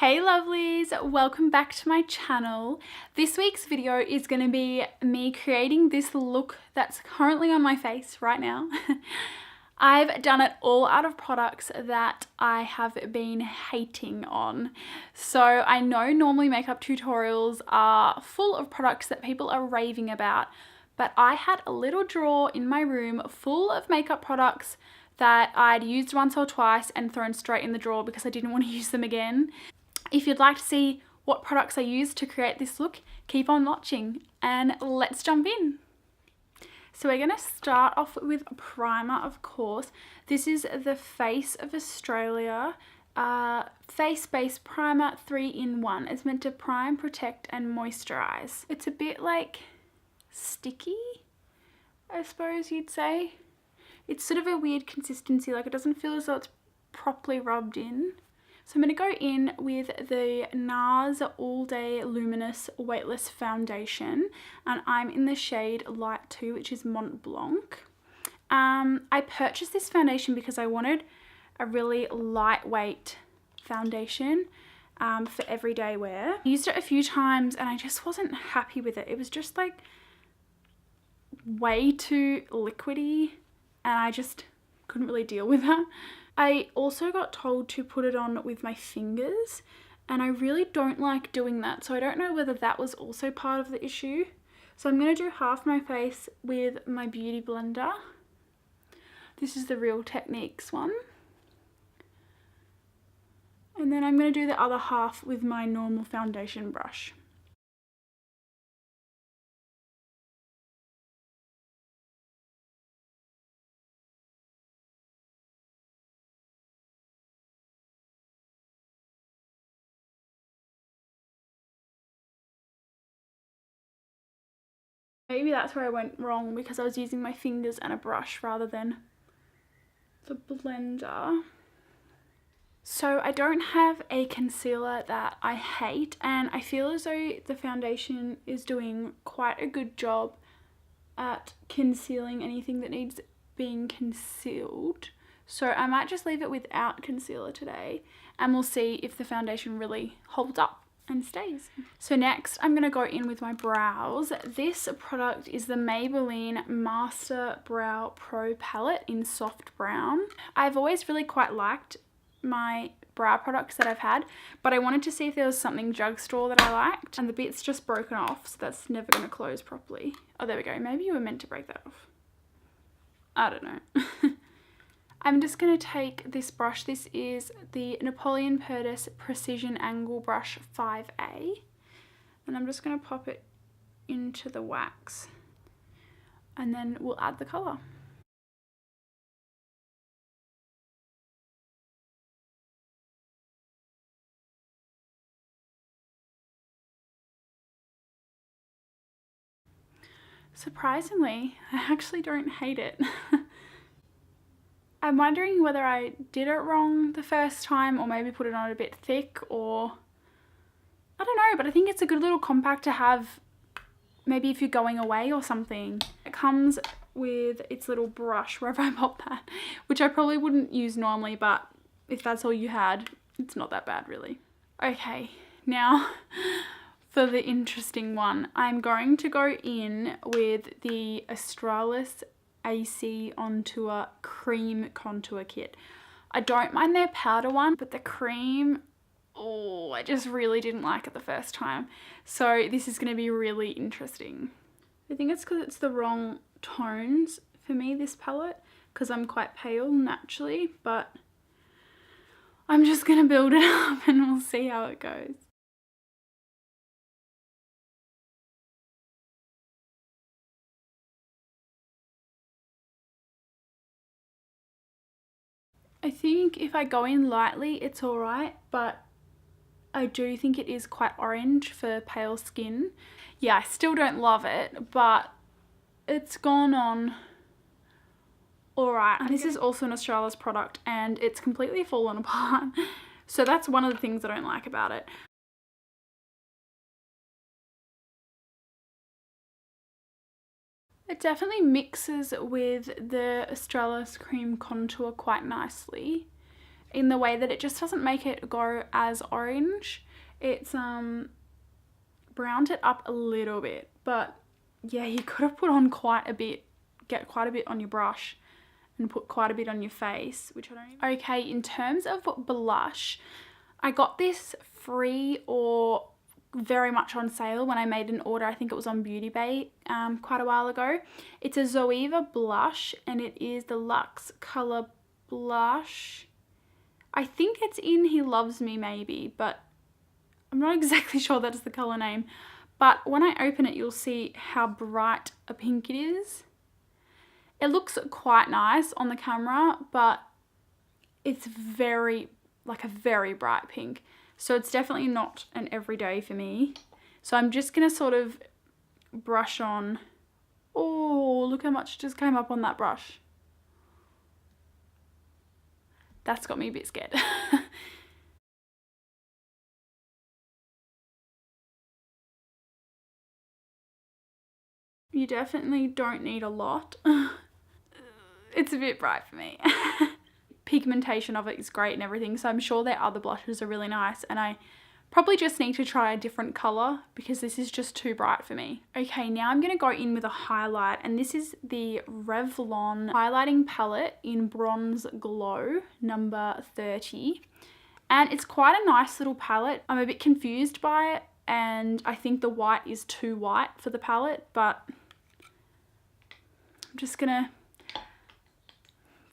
Hey lovelies, welcome back to my channel. This week's video is going to be me creating this look that's currently on my face right now. I've done it all out of products that I have been hating on. So I know normally makeup tutorials are full of products that people are raving about, but I had a little drawer in my room full of makeup products that I'd used once or twice and thrown straight in the drawer because I didn't want to use them again. If you'd like to see what products I used to create this look, keep on watching and let's jump in. So we're going to start off with a primer, of course. This is the Face of Australia Face Base Primer 3-in-1. It's meant to prime, protect and moisturize. It's a bit like sticky, I suppose you'd say. It's sort of a weird consistency, like it doesn't feel as though it's properly rubbed in. So I'm going to go in with the NARS All Day Luminous Weightless Foundation, and I'm in the shade Light 2, which is Mont Blanc. I purchased this foundation because I wanted a really lightweight foundation for everyday wear. I used it a few times and I just wasn't happy with it. It was just like way too liquidy and I just couldn't really deal with that. I also got told to put it on with my fingers and I really don't like doing that, so I don't know whether that was also part of the issue. So I'm going to do half my face with my beauty blender. This is the Real Techniques one. And then I'm going to do the other half with my normal foundation brush. Maybe that's where I went wrong because I was using my fingers and a brush rather than the blender. So I don't have a concealer that I hate and I feel as though the foundation is doing quite a good job at concealing anything that needs being concealed. So I might just leave it without concealer today and we'll see if the foundation really holds up and stays. So next I'm going to go in with my brows. This product is the Maybelline Master Brow Pro Palette in Soft Brown. I've always really quite liked my brow products that I've had, but I wanted to see if there was something drugstore that I liked, and the bit's just broken off, so that's never going to close properly. Oh, there we go. Maybe you were meant to break that off. I don't know. I'm just going to take this brush. This is the Napoleon Perdis Precision Angle Brush 5A. And I'm just going to pop it into the wax. And then we'll add the colour. Surprisingly, I actually don't hate it. I'm wondering whether I did it wrong the first time or maybe put it on a bit thick, or I don't know, but I think it's a good little compact to have maybe if you're going away or something. It comes with its little brush wherever I pop that, which I probably wouldn't use normally, but if that's all you had, it's not that bad really. Okay, now for the interesting one. I'm going to go in with the Australis AC On Tour Cream Contour Kit. I don't mind their powder one, but the cream, oh, I just really didn't like it the first time. So this is going to be really interesting. I think it's because it's the wrong tones for me, this palette, because I'm quite pale naturally, but I'm just going to build it up and we'll see how it goes. I think if I go in lightly, it's alright, but I do think it is quite orange for pale skin. Yeah, I still don't love it, but it's gone on alright. And this is also an Australis product and it's completely fallen apart. So that's one of the things I don't like about it. It definitely mixes with the Australis Cream Contour quite nicely. in the way that it just doesn't make it go as orange. It's browned it up a little bit, but yeah, you could have put on quite a bit, get quite a bit on your brush and put quite a bit on your face, which I don't even... Okay, in terms of blush, I got this free or very much on sale when I made an order. I think it was on Beauty Bay quite a while ago. It's a Zoeva blush and it is the Luxe Color Blush. I think it's in He Loves Me maybe, but I'm not exactly sure that's the color name. But when I open it, you'll see how bright a pink it is. It looks quite nice on the camera, but it's very, like a very bright pink. So it's definitely not an everyday for me. So I'm just going to sort of brush on. Oh, look how much just came up on that brush. That's got me a bit scared. You definitely don't need a lot. It's a bit bright for me. Pigmentation of it is great and everything, so I'm sure their other blushes are really nice, and I probably just need to try a different colour because this is just too bright for me. Okay, now I'm going to go in with a highlight, and this is the Revlon highlighting palette in Bronze Glow number 30, and it's quite a nice little palette. I'm a bit confused by it, and I think the white is too white for the palette, but I'm just gonna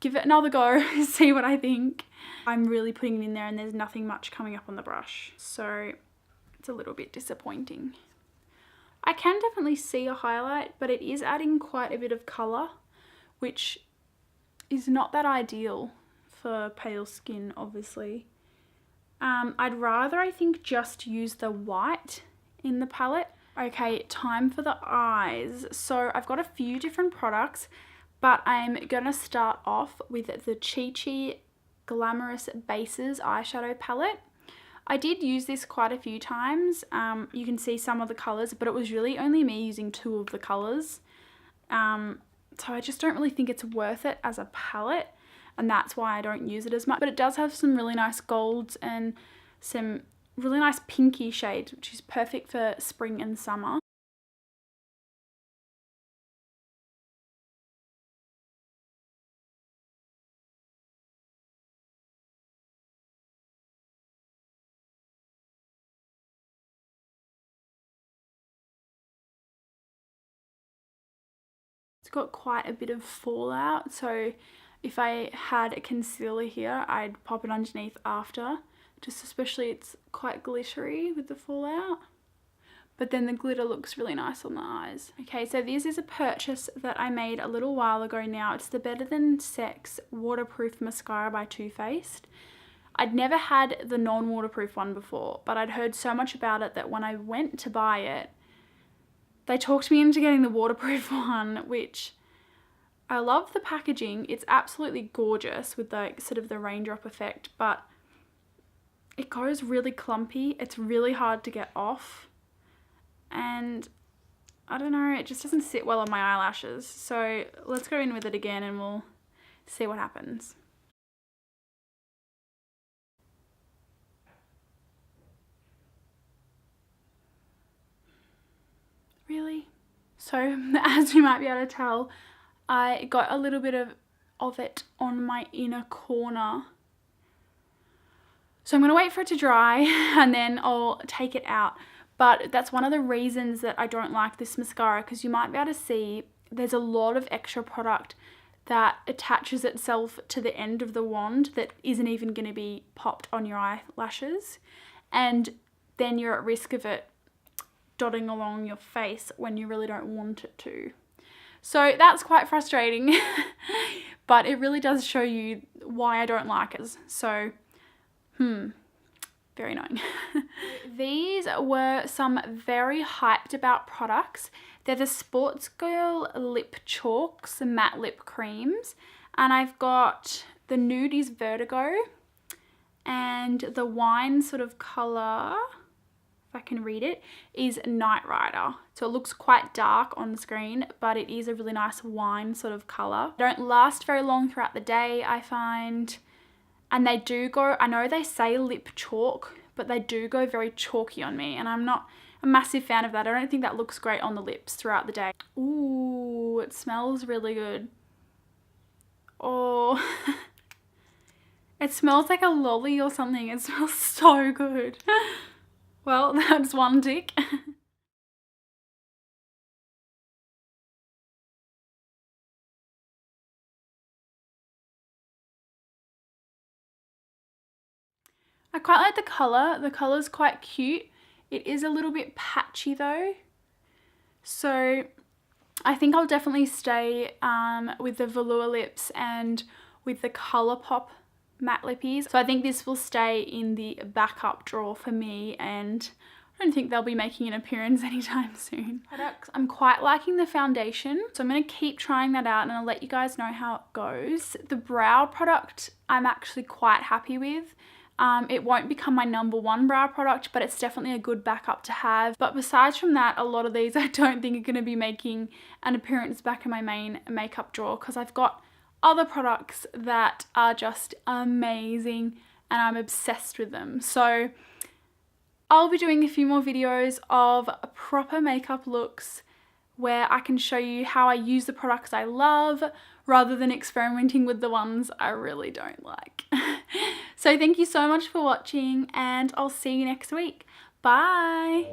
give it another go, see what I think. I'm really putting it in there and there's nothing much coming up on the brush, so it's a little bit disappointing. I can definitely see a highlight, but it is adding quite a bit of colour, which is not that ideal for pale skin, obviously. I'd rather, I think, just use the white in the palette. Okay, time for the eyes. So I've got a few different products, but I'm gonna start off with the Chi Chi Glamorous Bases eyeshadow palette. I did use this quite a few times. You can see some of the colours, but it was really only me using 2 of the colours. So I just don't really think it's worth it as a palette, and that's why I don't use it as much. But it does have some really nice golds and some really nice pinky shades, which is perfect for spring and summer. It's got quite a bit of fallout, so if I had a concealer here, I'd pop it underneath after. Just especially it's quite glittery with the fallout. But then the glitter looks really nice on the eyes. Okay, so this is a purchase that I made a little while ago now. It's the Better Than Sex Waterproof Mascara by Too Faced. I'd never had the non-waterproof one before, but I'd heard so much about it that when I went to buy it, they talked me into getting the waterproof one, which I love the packaging. It's absolutely gorgeous with the sort of the raindrop effect, but it goes really clumpy. It's really hard to get off. And I don't know, it just doesn't sit well on my eyelashes. So let's go in with it again and we'll see what happens. Really? So as you might be able to tell, I got a little bit of it on my inner corner. So I'm going to wait for it to dry and then I'll take it out. But that's one of the reasons that I don't like this mascara, because you might be able to see there's a lot of extra product that attaches itself to the end of the wand that isn't even going to be popped on your eyelashes. And then you're at risk of it dotting along your face when you really don't want it to. So that's quite frustrating, but it really does show you why I don't like it. So, very annoying. These were some very hyped about products. They're the Sports Girl Lip Chalks Matte Lip Creams. And I've got the Nudies Vertigo and the wine sort of colour, if I can read it, is Night Rider. So it looks quite dark on the screen, but it is a really nice wine sort of colour. They don't last very long throughout the day, I find. And they do go, I know they say lip chalk, but they do go very chalky on me, and I'm not a massive fan of that. I don't think that looks great on the lips throughout the day. Ooh, it smells really good. Oh, it smells like a lolly or something. It smells so good. Well, that's one tick. I quite like the colour. The colour's quite cute. It is a little bit patchy though. So I think I'll definitely stay with the velour lips and with the Colourpop matte lippies. So I think this will stay in the backup drawer for me, and I don't think they'll be making an appearance anytime soon. I'm quite liking the foundation, so I'm going to keep trying that out and I'll let you guys know how it goes. The brow product I'm actually quite happy with. It won't become my #1 brow product, but it's definitely a good backup to have. But besides from that, a lot of these I don't think are going to be making an appearance back in my main makeup drawer, because I've got other products that are just amazing and I'm obsessed with them. So I'll be doing a few more videos of proper makeup looks where I can show you how I use the products I love rather than experimenting with the ones I really don't like. So thank you so much for watching, and I'll see you next week. Bye!